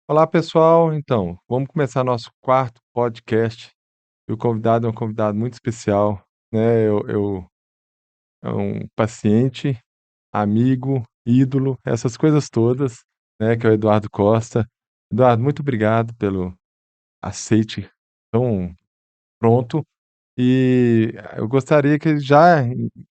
Olá, pessoal. Então, vamos começar nosso quarto podcast. E o convidado é um convidado muito especial, né? É um paciente, amigo, ídolo, essas coisas todas, né? Que é o Eduardo Costa. Eduardo, muito obrigado pelo aceite tão pronto. E eu gostaria que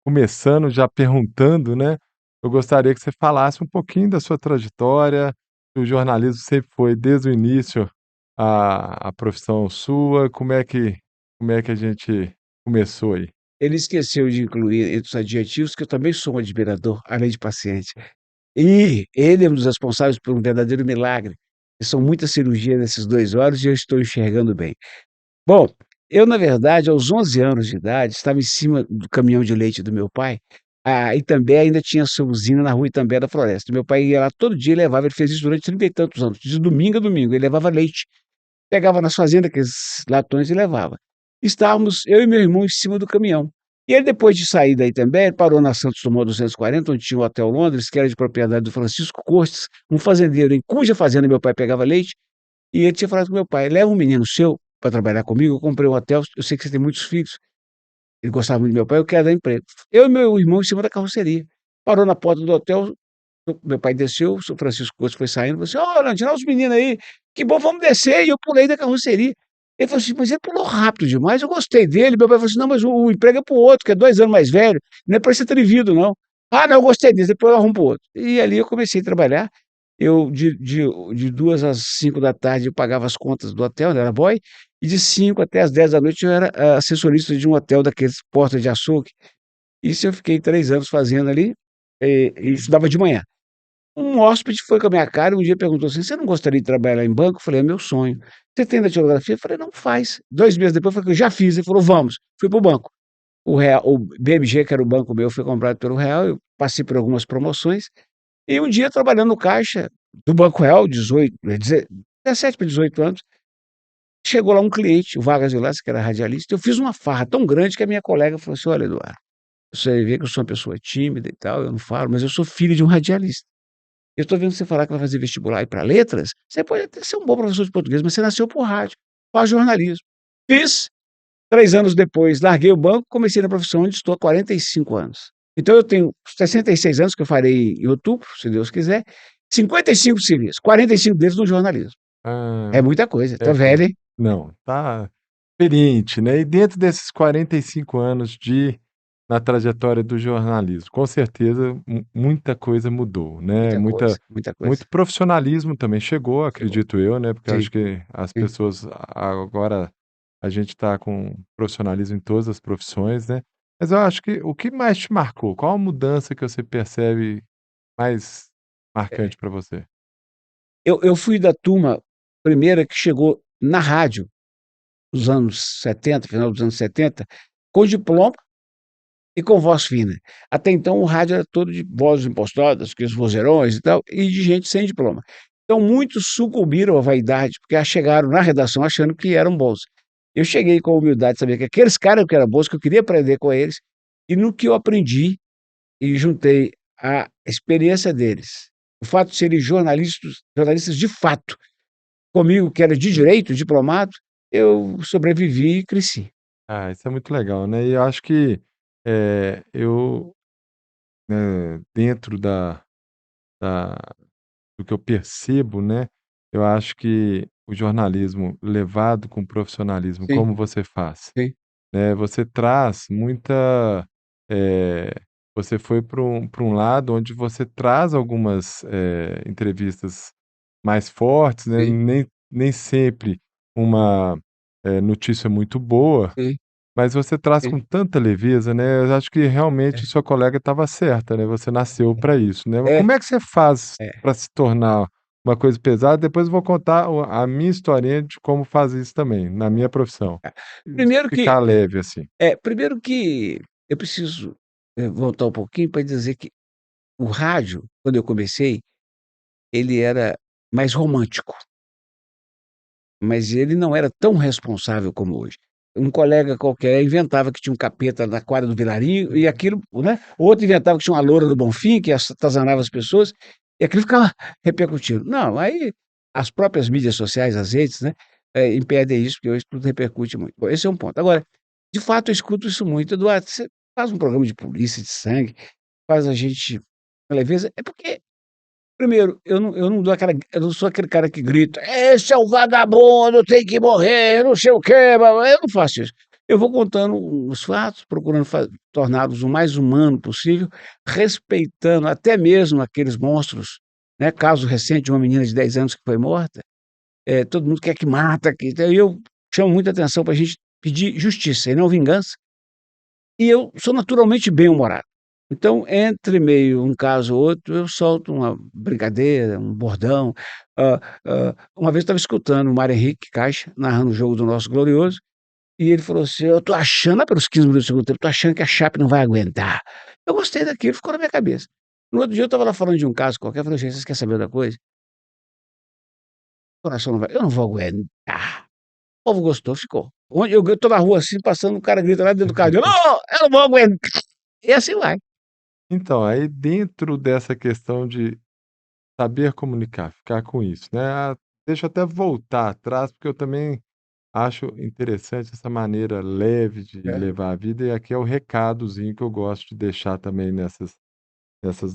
começando, já perguntando, né, eu gostaria que você falasse um pouquinho da sua trajetória. O jornalismo sempre foi desde o início a profissão sua, como é que a gente começou aí? Ele esqueceu de incluir entre os adjetivos que eu também sou um admirador, além de paciente. E ele é um dos responsáveis por um verdadeiro milagre, que são muitas cirurgias nesses 2 olhos e eu estou enxergando bem. Bom, eu na verdade aos 11 anos de idade estava em cima do caminhão de leite do meu pai, Itambé ainda tinha sua usina na rua Itambé da Floresta. Meu pai ia lá todo dia e levava, ele fez isso durante 30 e tantos anos, de domingo a domingo, ele levava leite, pegava nas fazendas aqueles latões e levava. Estávamos eu e meu irmão em cima do caminhão. E ele depois de sair daí também, ele parou na Santos Dumont 240, onde tinha o Hotel Londres, que era de propriedade do Francisco Cortes, um fazendeiro em cuja fazenda meu pai pegava leite, e ele tinha falado com meu pai: "Leva um menino seu para trabalhar comigo, eu comprei um hotel, eu sei que você tem muitos filhos", ele gostava muito do meu pai, "eu quero dar emprego". Eu e meu irmão em cima da carroceria. Parou na porta do hotel, meu pai desceu, o seu Francisco Costo foi saindo, falou assim: "Ô, Nandinho, olha os meninos aí, que bom, vamos descer", e eu pulei da carroceria. Ele falou assim: "Mas ele pulou rápido demais, eu gostei dele", meu pai falou assim: "Não, mas o emprego é para o outro, que é 2 anos mais velho, não é para esse atrevido não". "Ah, não, eu gostei desse", depois eu arrumo para o outro. E ali eu comecei a trabalhar, eu de 2 às 5 da tarde eu pagava as contas do hotel, eu era boy, e de 5 até às 10 da noite eu era, assessorista de um hotel daqueles porta de açougue. Isso eu fiquei 3 anos fazendo ali, e estudava de manhã. Um hóspede foi com a minha cara e um dia perguntou assim: "Você não gostaria de trabalhar em banco?" Eu falei: "É meu sonho". "Você tem datilografia?" Eu falei: "Não, faz". 2 meses depois eu falei: "Eu já fiz". Ele falou: "Vamos". Fui para o banco. O BMG, que era o banco meu, foi comprado pelo Real, eu passei por algumas promoções, e um dia trabalhando no caixa do Banco Real, 17 para 18 anos, chegou lá um cliente, o Vargas Vilaça, que era radialista, eu fiz uma farra tão grande que a minha colega falou assim: "Olha, Eduardo, você vê que eu sou uma pessoa tímida e tal, eu não falo, mas eu sou filho de um radialista. Eu estou vendo você falar que vai fazer vestibular e para letras, você pode até ser um bom professor de português, mas você nasceu por rádio, faz jornalismo". Fiz, 3 anos depois larguei o banco, comecei na profissão onde estou há 45 anos. Então eu tenho 66 anos, que eu farei em outubro, se Deus quiser, 55 civis, 45 deles no jornalismo. Ah, É muita coisa, tô é velho, hein. não, tá experiente, né. E dentro desses 45 anos na trajetória do jornalismo, com certeza muita coisa mudou, né, Muita coisa, muita coisa. muito profissionalismo também chegou, Chegou. acredito eu, né, porque eu Sim, acho que as sim. pessoas agora a gente está com profissionalismo em todas as profissões, né. Mas eu acho que o que mais te marcou? Qual a mudança que você percebe mais É. marcante para você? Eu fui da turma primeira que chegou na rádio, nos anos 70, final dos anos 70, com diploma e com voz fina. Até então o rádio era todo de vozes impostadas, aqueles vozeirões e tal, e de gente sem diploma. Então muitos sucumbiram à vaidade, porque chegaram na redação achando que eram bons. Eu cheguei com a humildade de saber que aqueles caras que eram bons, que eu queria aprender com eles, e no que eu aprendi e juntei a experiência deles, o fato de serem jornalistas de fato, comigo que era de direito, diplomado, eu sobrevivi e cresci. Ah, isso é muito legal, né. E eu acho que, eu, dentro da do que eu percebo, né, eu acho que o jornalismo levado com profissionalismo, Sim, como você faz, sim, né, você traz muita, eh, você foi para um lado onde você traz algumas, entrevistas mais fortes, né, sim, nem sempre uma, notícia muito boa, sim, mas você traz sim. com tanta leveza, né, eu acho que É, realmente sua colega estava certa, né, você nasceu para isso, né. é, Como é que você faz é. para se tornar uma coisa pesada? Depois eu vou contar a minha historinha de como fazer isso também, na minha profissão. E Primeiro que ficar leve, assim. primeiro que eu preciso, voltar um pouquinho para dizer que o rádio, quando eu comecei, ele era mais romântico, mas ele não era tão responsável como hoje. Um colega qualquer inventava que tinha um capeta na quadra do Vilarinho e aquilo, né, o outro inventava que tinha uma loura do Bonfim que atazanava as pessoas, e aquilo ficava repercutindo. Não, aí as próprias mídias sociais, as redes, né, impedem isso, porque hoje tudo repercute muito. Bom, esse é um ponto. Agora, de fato, eu escuto isso muito: "Eduardo, você faz um programa de polícia, de sangue, faz a gente com leveza", é porque, primeiro, eu não dou aquela eu não sou aquele cara que grita: "Esse é o vagabundo, tem que morrer, não sei o quê, blá-blá", eu não faço isso. Eu vou contando os fatos, procurando torná-los o mais humano possível, respeitando até mesmo aqueles monstros, né, caso recente de uma menina de 10 anos que foi morta, todo mundo quer que mata, que então eu chamo muita atenção para a gente pedir justiça e não vingança, e eu sou naturalmente bem-humorado. Então, entre meio um caso ou outro, eu solto uma brincadeira, um bordão. Uma vez eu estava escutando o Mário Henrique Caixa narrando o jogo do nosso glorioso, e ele falou assim: "Eu tô achando", lá pelos 15 minutos do segundo tempo, "tô achando que a Chape não vai aguentar". Eu gostei daquilo, ficou na minha cabeça. No outro dia eu estava lá falando de um caso qualquer, eu falei: "Gente, vocês querem saber da coisa? O coração não vai, eu não vou aguentar". O povo gostou, ficou. Onde eu tô na rua assim, passando, um cara grita lá dentro do carro: "Não, eu não vou aguentar". E assim vai. Então, aí dentro dessa questão de saber comunicar, ficar com isso, né, deixa eu até voltar atrás, porque eu também acho interessante essa maneira leve de É, levar a vida, e aqui é o recadozinho que eu gosto de deixar também nessas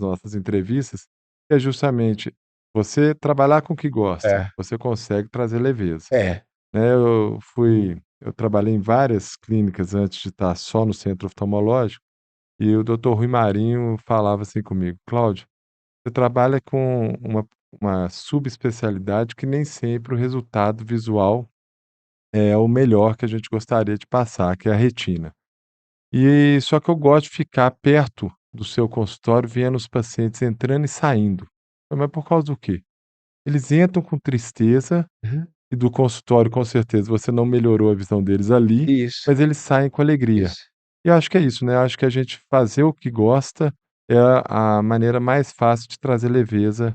nossas entrevistas, que é justamente você trabalhar com o que gosta, é, você consegue trazer leveza, é. né. Eu trabalhei em várias clínicas antes de estar só no centro oftalmológico, e o doutor Rui Marinho falava assim comigo: "Cláudio, você trabalha com uma subespecialidade que nem sempre o resultado visual é o melhor que a gente gostaria de passar, que é a retina. E só que eu gosto de ficar perto do seu consultório vendo os pacientes entrando e saindo". Mas por causa do quê? Eles entram com tristeza Uhum. e do consultório com certeza você não melhorou a visão deles ali, Isso, mas eles saem com alegria. isso. E eu acho que é isso, né, eu acho que a gente fazer o que gosta é a maneira mais fácil de trazer leveza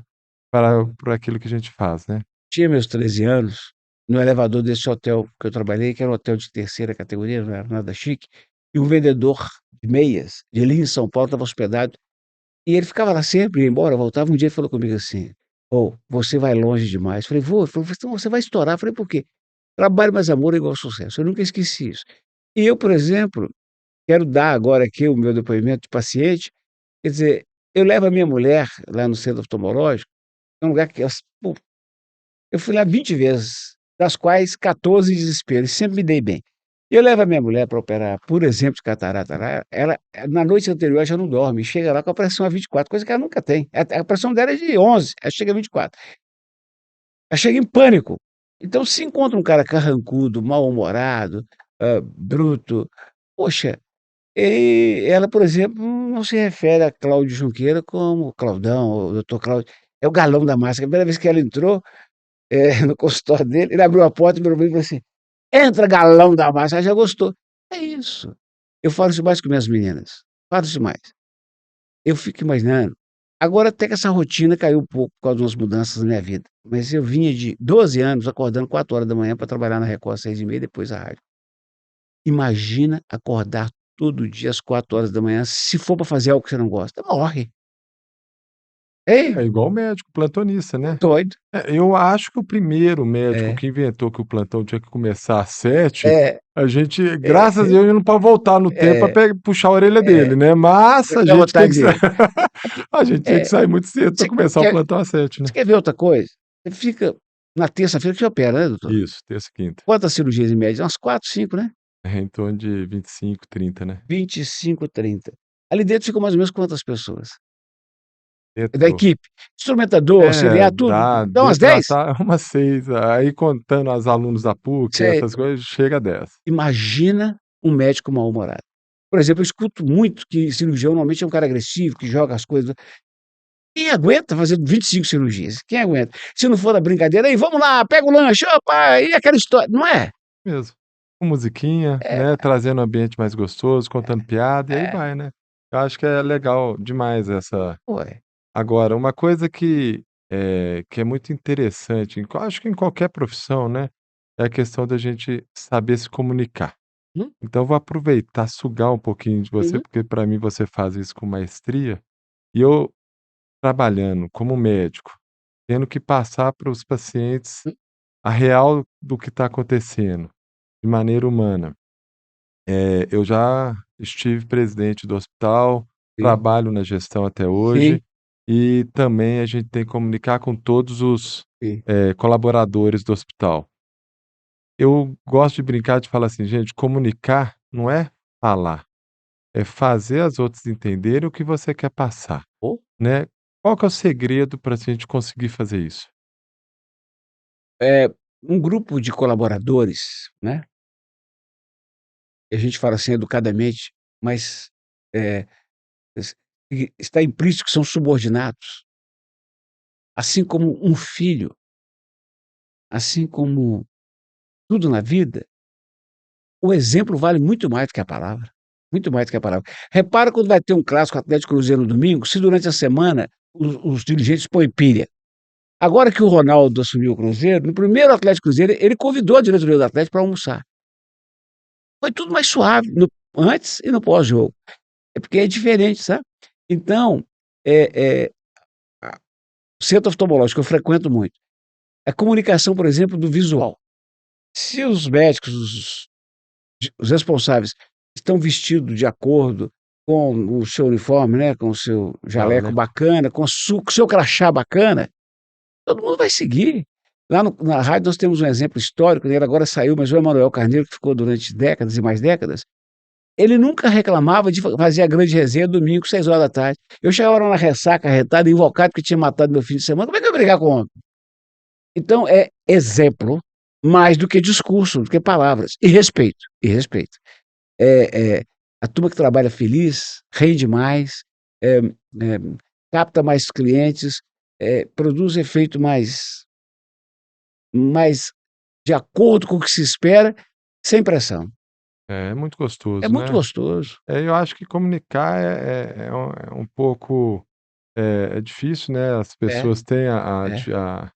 para aquilo que a gente faz, né. Tinha meus 13 anos, no elevador desse hotel que eu trabalhei, que era um hotel de terceira categoria, não era nada chique, e um vendedor de meias, de linho em São Paulo, estava hospedado, e ele ficava lá sempre, ia embora, voltava, um dia ele falou comigo assim: "Ô, você vai longe demais". Falei: "Vou". Ele falou: "Então você vai estourar". Falei: "Por quê?". "Trabalho mais amor é igual sucesso". Eu nunca esqueci isso. E eu, por exemplo, quero dar agora aqui o meu depoimento de paciente, quer dizer, eu levo a minha mulher lá no centro oftalmológico, é um lugar que eu fui lá 20 vezes, das quais 14 em desespero, e sempre me dei bem. E eu levo a minha mulher para operar, por exemplo, de catarata lá, ela na noite anterior ela já não dorme, chega lá com a pressão a 24, coisa que ela nunca tem. A pressão dela é de 11, ela chega a 24. Ela chega em pânico. Então se encontra um cara carrancudo, mal-humorado, bruto, poxa, ela, por exemplo, não se refere a Cláudio Junqueira como Claudão, ou doutor Cláudio, é o galão da massa. A primeira vez que ela entrou, no consultório dele, ele abriu a porta, virou pra mim e falou assim: "Entra, galão da massa", ela já gostou. É isso. Eu falo isso mais com minhas meninas, falo isso mais. Eu fico imaginando, agora até que essa rotina caiu um pouco por causa de umas mudanças na minha vida, mas eu vinha de 12 anos acordando 4 horas da manhã para trabalhar na Record às 6h30, depois a rádio. Imagina acordar todo dia às 4 horas da manhã, se for para fazer algo que você não gosta, morre. É Hein? igual médico plantonista, né. Doido. Eu acho que o primeiro médico É, que inventou que o plantão tinha que começar às 7, é, a gente, é, graças a Deus, não pode voltar no tempo é, para puxar a orelha é, dele, né, mas a dá gente tinha que vontade sa de a gente tinha que é. sair muito cedo para Você começar o quer plantão às 7, né. você quer ver outra coisa? Você fica na terça-feira que opera, né, doutor? Isso, terça e quinta. Quantas cirurgias em média? Umas 4, 5, né? É em torno de 25, 30, né. 25, 30. Ali dentro ficam mais ou menos quantas pessoas? Da Dentro equipe? Instrumentador, É, auxiliar, tudo? dá Dá umas dentro da 10? sala umas 6, aí contando as alunos da PUC, Você essas coisas, chega a 10. imagina um médico mal-humorado. Por exemplo, eu escuto muito que cirurgião normalmente é um cara agressivo, que joga as coisas. Quem aguenta fazer 25 cirurgias? Quem aguenta? Se não for da brincadeira: "Aí, vamos lá, pega o lanche, opa", e aquela história, não é? Mesmo. Com musiquinha, É, né, trazendo um ambiente mais gostoso, contando piada, e aí é, vai, né. Eu acho que é legal demais essa. ué. Agora, uma coisa que é muito interessante, acho que em qualquer profissão, né, é a questão da gente saber se comunicar. Hum, Então eu vou aproveitar, sugar um pouquinho de você, uhum. porque para mim você faz isso com maestria, e eu trabalhando como médico, tendo que passar para os pacientes a real do que está acontecendo, de maneira humana. Eu já estive presidente do hospital, sim, trabalho na gestão até hoje, sim, e também a gente tem que comunicar com todos os, sim. colaboradores do hospital. Eu gosto de brincar de falar assim: "Gente, comunicar não é falar, é fazer as outras entenderem o que você quer passar", Ou, né. Qual que é o segredo para a gente conseguir fazer isso? um grupo de colaboradores, né, e a gente fala assim educadamente, mas, eh, es e está implícito que são subordinados, assim como um filho, assim como tudo na vida, o exemplo vale muito mais do que a palavra, muito mais do que a palavra. Repara quando vai ter um clássico Atlético e Cruzeiro no domingo, se durante a semana os dirigentes põem pilha. Agora que o Ronaldo assumiu o Cruzeiro, no primeiro Atlético Cruzeiro, ele convidou a diretoria do Atlético para almoçar. Foi tudo mais suave, no antes e no pós-jogo. É porque é diferente, sabe. Então, eh, a o centro oftalmológico que eu frequento muito, a comunicação, por exemplo, do visual. Se os médicos, os responsáveis estão vestidos de acordo com o seu uniforme, né, com o seu jaleco Jaleco. bacana, com o seu crachá bacana, todo mundo vai seguir. Lá na rádio nós temos um exemplo histórico, ele agora saiu, mas o Emanuel Carneiro, que ficou durante décadas e mais décadas, ele nunca reclamava de fazer a grande resenha domingo, 18h. Eu chegava lá na ressaca, arretado, invocado, porque tinha matado meu fim de semana, como é que eu ia brigar com o homem? Então é exemplo, mais do que discurso, do que palavras, e respeito, e respeito. Eh a turma que trabalha feliz, rende mais, eh eh, capta mais clientes, produz efeito mais de acordo com o que se espera, sem pressão. É muito É gostoso, muito né. gostoso. Eu acho que comunicar é um pouco, é difícil, né, as É, pessoas têm é.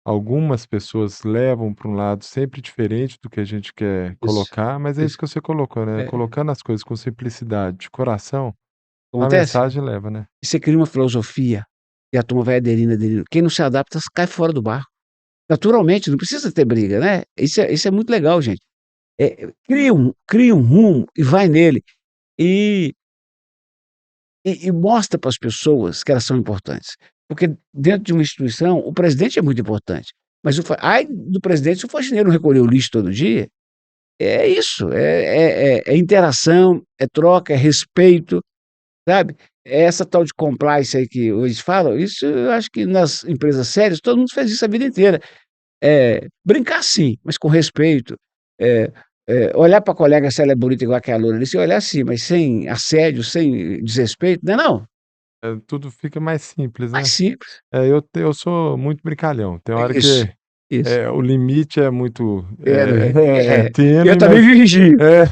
algumas pessoas levam para um lado sempre diferente do que a gente quer Isso, colocar, mas é isso isso. que você colocou, né, É. colocando as coisas com simplicidade, de coração, a Acontece? mensagem leva, né. E você cria uma filosofia, e a turma vai aderindo, aderindo. Quem não se adapta cai fora do barco. Naturalmente, não precisa ter briga, né. Isso é muito legal, gente. Cria um rumo e vai nele. E e mostra para as pessoas que elas são importantes. Porque dentro de uma instituição, o presidente é muito importante, mas o fa ai do presidente se o faxineiro não recolher o lixo todo dia. É isso, é interação, é troca, é respeito, sabe. É essa tal de compliance aí que hoje falam, isso eu acho que nas empresas sérias todo mundo fez isso a vida inteira. Brincar sim, mas com respeito, eh olhar para a colega se ela é bonita igual aquela loura ali, se olhar sim, mas sem assédio, sem desrespeito, não é não? Tudo fica mais simples, Mais né. simples. Eu sou muito brincalhão, tem É hora isso, que, isso. o limite é muito, É, eu tênue, também mas me vigio, é,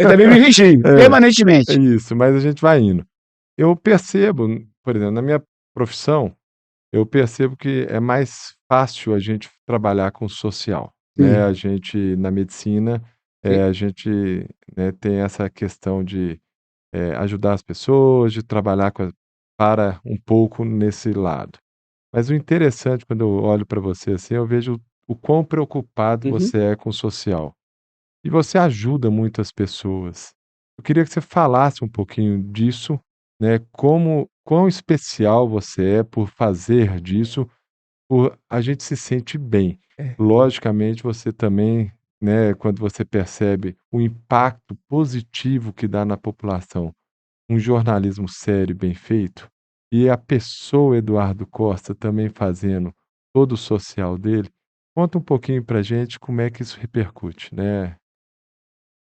eu também me vigio, é permanentemente. isso, mas a gente vai indo. Eu percebo, por exemplo, na minha profissão, eu percebo que é mais fácil a gente trabalhar com o social, né, Sim, a gente na medicina, sim. a gente, né, tem essa questão de, ajudar as pessoas, de trabalhar para um pouco nesse lado. Mas o interessante quando eu olho para você, assim, eu vejo o quão preocupado Uhum. você é com o social. E você ajuda muito as pessoas. Eu queria que você falasse um pouquinho disso, né, como quão especial você é por fazer disso, por a gente se sente bem. É. Logicamente você também, né, quando você percebe o impacto positivo que dá na população, um jornalismo sério e bem feito, e a pessoa Eduardo Costa também fazendo todo o social dele, conta um pouquinho pra gente como é que isso repercute, né.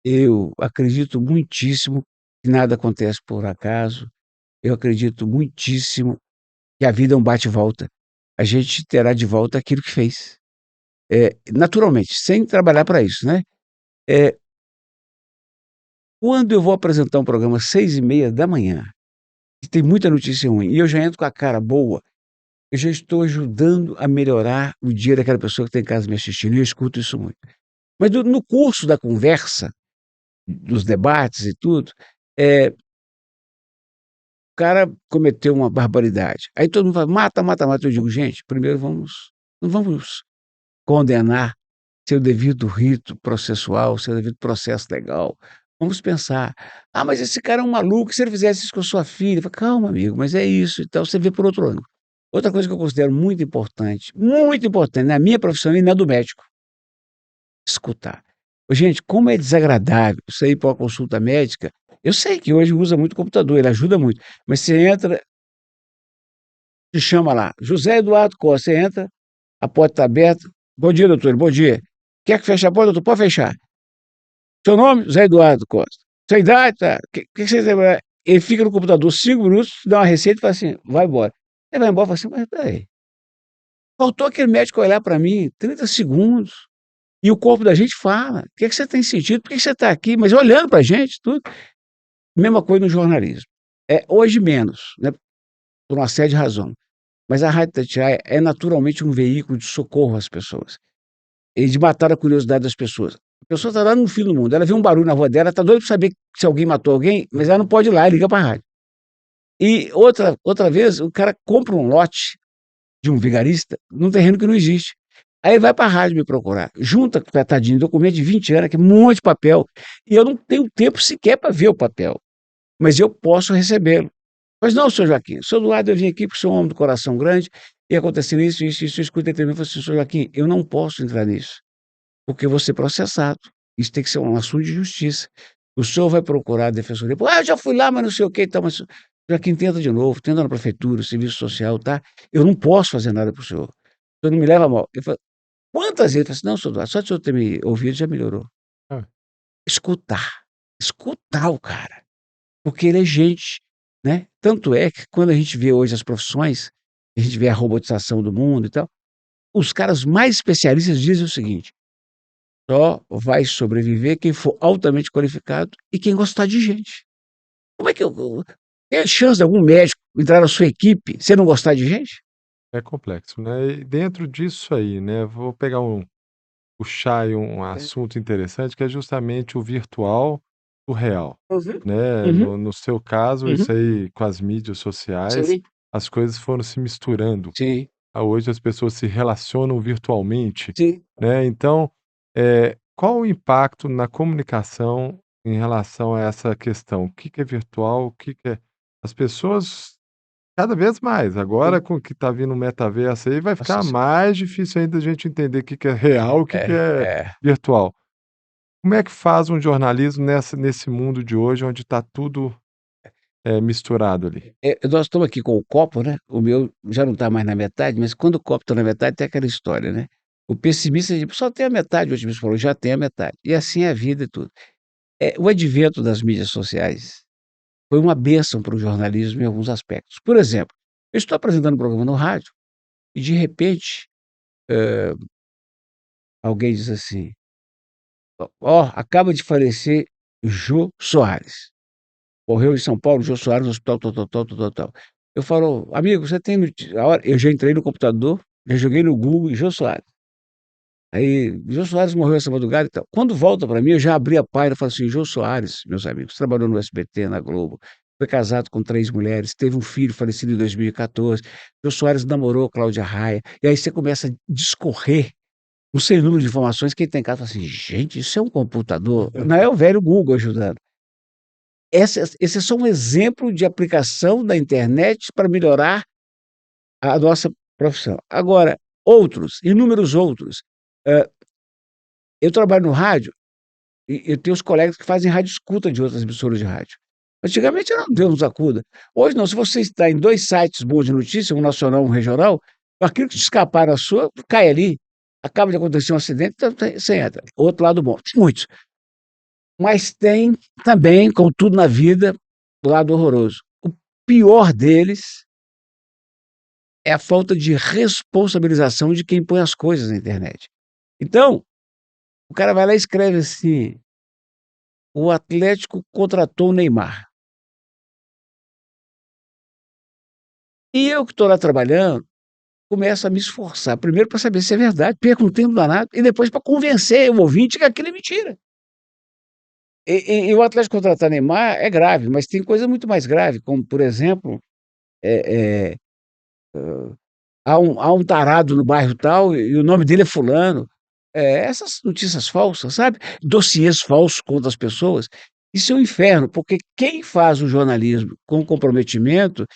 Eu acredito muitíssimo que nada acontece por acaso, eu acredito muitíssimo que a vida é um bate e volta. A gente terá de volta aquilo que fez. Naturalmente, sem trabalhar para isso, né. Eh, Quando eu vou apresentar um programa às 6h30 e tem muita notícia ruim, e eu já entro com a cara boa, eu já estou ajudando a melhorar o dia daquela pessoa que está em casa me assistindo, e eu escuto isso muito. Mas no curso da conversa, dos debates e tudo, eh, cara cometeu uma barbaridade. Aí todo mundo fala: "Mata, mata, mata". Eu digo: "Gente, primeiro não vamos condenar seu devido rito processual, seu devido processo legal. Vamos pensar: 'Ah, mas esse cara é um maluco, se ele fizesse isso com a sua filha'". Eu falo: "Calma, amigo, mas é isso". Então você vê por outro ângulo. Outra coisa que eu considero muito importante na minha profissão e na do médico, escutar. Ô, gente, como é desagradável você ir pra uma consulta médica. Eu sei que hoje usa muito computador, ele ajuda muito, mas você entra, te chama lá: "José Eduardo Costa", você entra, a porta está aberta: "Bom dia, doutor", "Bom dia". "Quer que feche a porta, doutor?", "Pode fechar". "Seu nome?", "José Eduardo Costa". "Sua idade?", "Tá". Que você tem pra". Ele fica no computador 5 minutos, dá uma receita e fala assim: "Vai embora". Ele vai embora e fala assim: "Mas espera aí, faltou aquele médico olhar para mim 30 segundos, e o corpo da gente fala. O que é que você tem sentido? Por que você está aqui?", mas olhando para a gente, tudo. Mesma coisa no jornalismo. Hoje menos, né, por uma série de razões, mas a Rádio Itatiaia é naturalmente um veículo de socorro às pessoas, e de matar a curiosidade das pessoas. A pessoa está lá no fim do mundo, ela vê um barulho na rua dela, está doida para saber se alguém matou alguém, mas ela não pode ir lá, liga para a rádio. E outra vez, o cara compra um lote de um vigarista num terreno que não existe. Aí ele vai para a rádio me procurar, junta, tadinho, documento de 20 anos, que é um monte de papel, e eu não tenho tempo sequer para ver o papel, mas eu posso recebê-lo. "Pois não, senhor Joaquim, senhor Eduardo, eu vim aqui porque o senhor é um homem do coração grande, e aconteceu isso, eu escutei também". Eu falei assim: "Senhor Joaquim, eu não posso entrar nisso, porque eu vou ser processado. Isso tem que ser um assunto de justiça. O senhor vai procurar a defensoria". "Pô, eu já fui lá, mas não sei o quê e tal", mas senhor Joaquim, tenta de novo, tenta na prefeitura, serviço social, tá? Eu não posso fazer nada para o senhor. O senhor não me leva a mal". Ele falou: "Quantas vezes?". Eu falei assim: "Não, senhor Eduardo, só de o senhor ter me ouvido já melhorou". Hã. Escutar, escutar o cara. Porque ele é gente, né. Tanto é que quando a gente vê hoje as profissões, a gente vê a robotização do mundo e tal, os caras mais especialistas dizem o seguinte: "Só vai sobreviver quem for altamente qualificado e quem gostar de gente". Como é que eu tem chance de algum médico entrar na sua equipe se não gostar de gente? É complexo, né. E dentro disso aí, né, vou pegar puxar aí um É. assunto interessante, que é justamente o virtual, o real, Uhum, né. uhum, No seu caso, uhum. isso aí com as mídias sociais, Sim, as coisas foram se misturando. sim, Hoje as pessoas se relacionam virtualmente, sim. né, então, qual o impacto na comunicação em relação a essa questão? O que que é virtual, o que que é as pessoas cada vez mais, agora Sim. com o que está vindo o metaverso aí, vai Nossa ficar senhora. mais difícil ainda a gente entender o que que é real, o que que É, é é. virtual. Como é que faz um jornalismo nesse mundo de hoje onde está tudo, misturado ali? Nós estamos aqui com o copo, né, o meu já não está mais na metade, mas quando o copo está na metade tem aquela história, né. O pessimista diz: "Só tem a metade", o otimista falou: "Já tem a metade". E assim é a vida e tudo. O advento das mídias sociais foi uma bênção para o jornalismo em alguns aspectos. Por exemplo, eu estou apresentando um programa no rádio e de repente, alguém diz assim: "Ó, acaba de falecer Jô Soares. Morreu em São Paulo, Jô Soares no hospital tal, tal, tal, tal, tal, tal". Eu falo: "Amigo, você tem a hora", eu já entrei no computador, já joguei no Google Jô Soares. Aí, Jô Soares morreu essa madrugada e tal. Quando volta para mim, eu já abri a página e falo assim: "Jô Soares, meus amigos, trabalhou no SBT, na Globo, foi casado com 3 mulheres, teve um filho falecido em 2014. Jô Soares namorou Cláudia Raia". E aí você começa a discorrer um sem número de informações, quem tem em casa fala assim: "Gente, isso é um computador?". Não é o velho Google ajudando. Esse é só um exemplo de aplicação da internet para melhorar a nossa profissão. Agora, outros, inúmeros outros. Hã, eu trabalho no rádio e eu tenho os colegas que fazem rádio escuta de outras emissoras de rádio. Antigamente era um Deus nos acuda. Hoje não, se você está em 2 sites bons de notícia, um nacional, um regional, aquilo que te escapar na sua, cai ali. Acaba de acontecer um acidente, então você entra. Outro lado bom, tem muitos. Mas tem também, como tudo na vida, o lado horroroso. O pior deles é a falta de responsabilização de quem põe as coisas na internet. Então, o cara vai lá e escreve assim: "O Atlético contratou o Neymar". E eu que estou lá trabalhando, começo a me esforçar, primeiro para saber se é verdade, perco um tempo danado, e depois para convencer o ouvinte que aquilo é mentira. E o Atlético contratar Neymar é grave, mas tem coisa muito mais grave, como, por exemplo, eh eh, há um tarado no bairro tal e o nome dele é fulano. Essas notícias falsas, sabe, dossiês falsos contra as pessoas, isso é um inferno, porque quem faz o jornalismo com comprometimento,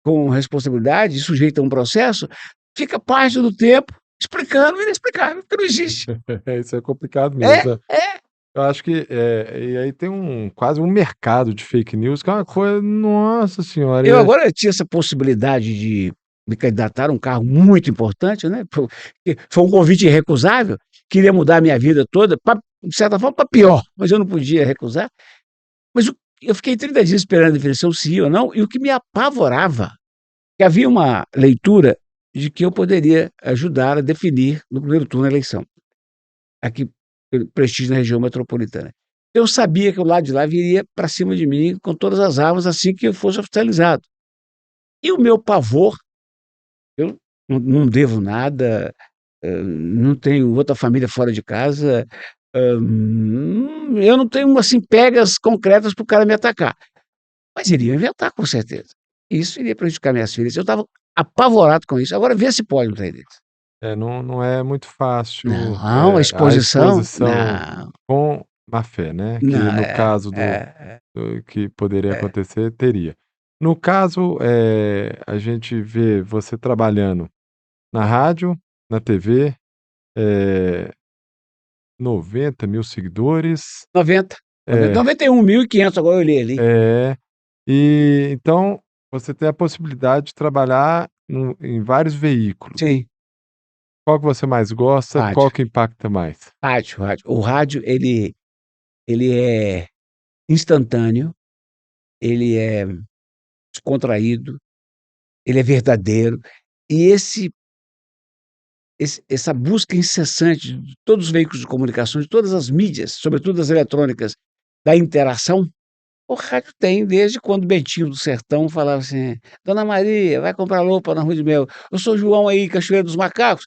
com responsabilidade e sujeito a um processo, fica parte do tempo explicando o inexplicável, que não existe. Isso é complicado É, mesmo, né. é. Eu acho que, e aí tem quase um mercado de fake news que é uma coisa, nossa senhora, Eu agora tinha essa possibilidade de me candidatar a um cargo muito importante, né, que foi um convite irrecusável, queria mudar a minha vida toda, pra de certa forma, para pior, mas eu não podia recusar. Mas eu fiquei 30 dias esperando a definição se ia ou não, e o que me apavorava, que havia uma leitura de que eu poderia ajudar a definir no primeiro turno a eleição, aqui pelo prestígio na região metropolitana. Eu sabia que o lado de lá viria para cima de mim com todas as armas assim que eu fosse oficializado. E o meu pavor, eu não devo nada, não tenho outra família fora de casa, eu não tenho, assim, pegas concretas para o cara me atacar, mas iriam inventar com certeza. Isso iria prejudicar minhas filhas, eu estava apavorado com isso. Agora vê se pode um trem desse. não é muito fácil, Não, a a exposição, exposição não, com má fé, né, que não, no caso do que poderia é. acontecer, teria. No caso, a gente vê você trabalhando na rádio, na TV, eh, 90.000 seguidores. 90, É, 91.500 agora eu olhei ali. é. E então você tem a possibilidade de trabalhar em vários veículos. Sim, Qual que você mais gosta? Qual rádio, que impacta mais? rádio. O rádio ele é instantâneo, ele é descontraído, ele é verdadeiro, e essa busca incessante de todos os veículos de comunicação, de todas as mídias, sobretudo as eletrônicas, da interação, o rádio tem desde quando Bentinho do Sertão falava assim: "Dona Maria, vai comprar roupa na Rua de Mel. Eu sou João aí, Cachoeira dos Macacos,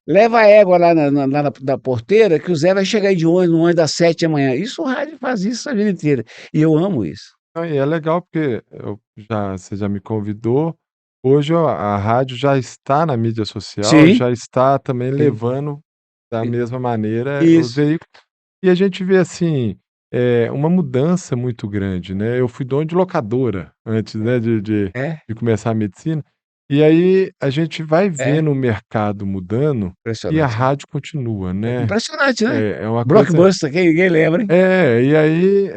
leva a égua lá na porteira que o Zé vai chegar aí de ônibus, no ônibus das 7 da manhã". Isso o rádio faz isso a vida inteira, e eu amo isso. Não, e é legal porque você já me convidou. Hoje a rádio já está na mídia social, Sim, já está também sim, levando da sim. mesma maneira os Isso. veículos. E a gente vê, assim, uma mudança muito grande, né. Eu fui dono de locadora antes, né, É, de começar a medicina, e aí a gente vai é. vendo o mercado mudando e a Impressionante, né. rádio continua, É né. impressionante, né. É uma coisa. Blockbuster, quem lembra, hein? E aí,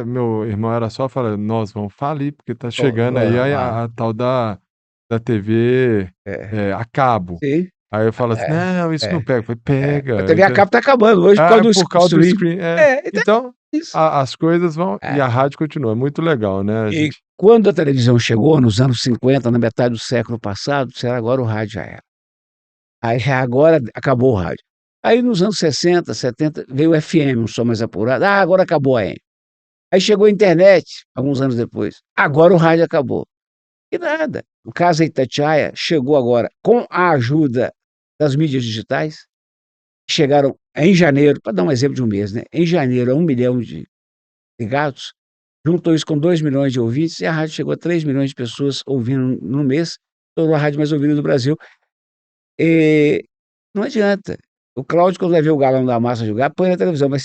meu irmão era só fala: "Nós vamos falir, porque tá chegando aí a tal da TV, É. a cabo". Sim. Aí eu falo assim: É, "Não, isso não é, pega". Eu falei: é. A "Pega". TV a Então cabo tá acabando hoje por causa do por causa do streaming. screen. Então Então é isso. as coisas vão e É. a rádio continua, é muito legal, né, a E gente. quando a televisão chegou nos anos 50, na metade do século passado, disseram: "Agora o rádio já era". Aí agora acabou o rádio. Aí nos anos 60, 70 veio o FM, um som mais apurado: "Ah, agora acabou a AM". Aí chegou a internet, alguns anos depois: "Agora o rádio acabou". E nada. O Casa Itatiaia chegou agora com a ajuda das mídias digitais. Chegaram em janeiro, para dar um exemplo de um mês, né, em janeiro a 1.000.000 de ligados, juntou isso com 2.000.000 de ouvintes e a rádio chegou a 3.000.000 de pessoas ouvindo no mês, tornou a rádio mais ouvida do Brasil. Eh, não adianta. O Cláudio, quando vai ver o galão da massa jogar, põe na televisão, mas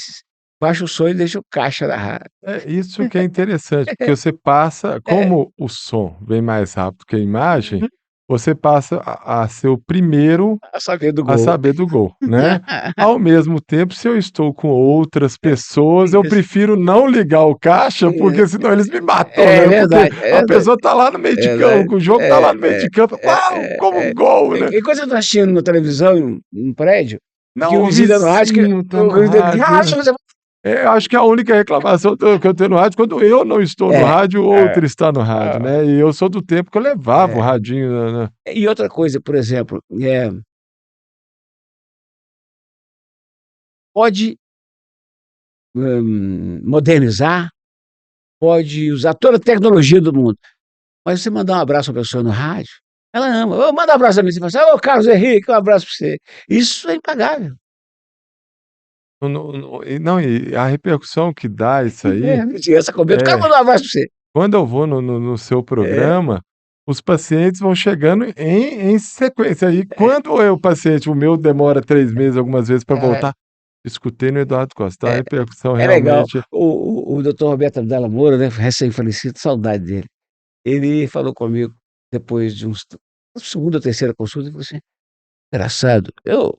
baixa o som e deixa o caixa da rádio. É, isso que é interessante, porque você passa É. como o som vem mais rápido que a imagem, Uhum. você passa a ser o primeiro A saber do a gol. saber do gol, né. Ao mesmo tempo, se eu estou com outras pessoas, eu Isso. prefiro não ligar o caixa, porque senão eles me matam, É né, porque verdade, é a verdade, pessoa tá lá no meio é de campo, verdade. o jogo tá lá no meio de campo, como É. gol, né. Enquanto você tá assistindo na televisão em um prédio, que Não, o o vizinho tá no rádio, que vizinho tá o no vizinho rádio. Eu acho que a única reclamação que eu tenho no rádio, quando eu não estou no é, rádio, é, outro está no rádio, ah, né, e eu sou do tempo que eu levava o é. radinho na. E outra coisa, por exemplo, pode, modernizar, pode usar toda a tecnologia do mundo, mas você mandar um abraço pra pessoa no rádio, ela ama. Ô, manda um abraço pra mim, você fala assim: "Ô, Carlos Henrique, um abraço pra você". Isso é impagável. não, e a repercussão que dá isso aí, Vizinhança comenta: "O cara é mandou um abraço pra você". quando eu vou no seu É, programa, os pacientes vão chegando em sequência, aí é, quando o paciente, o meu demora 3 meses algumas vezes para é, voltar, escutei no Eduardo Costa, então a é, repercussão é legal. realmente O doutor Roberto Abdala Moura, né, recém-falecido, saudade dele. Ele falou comigo depois de uns 2ª ou 3ª consulta, ele falou assim: "Engraçado, eu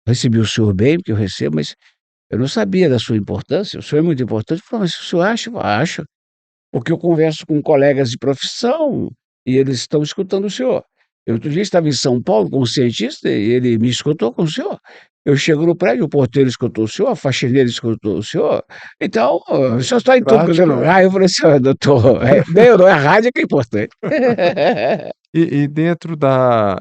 recebi o senhor bem, porque eu recebo, mas eu não sabia da sua importância, o senhor é muito importante". Eu falei: "Mas o senhor acha?". Eu falei: "Acho, porque eu converso com colegas de profissão e eles estão escutando o senhor. Eu outro dia estava em São Paulo com um cientista e ele me escutou com o senhor. Eu chego no prédio, o porteiro escutou o senhor, a faxineira escutou o senhor, então, o senhor está em tudo quanto é prática. lugar". Eu falei assim: "Ó, doutor, não, é rádio que é importante". E dentro da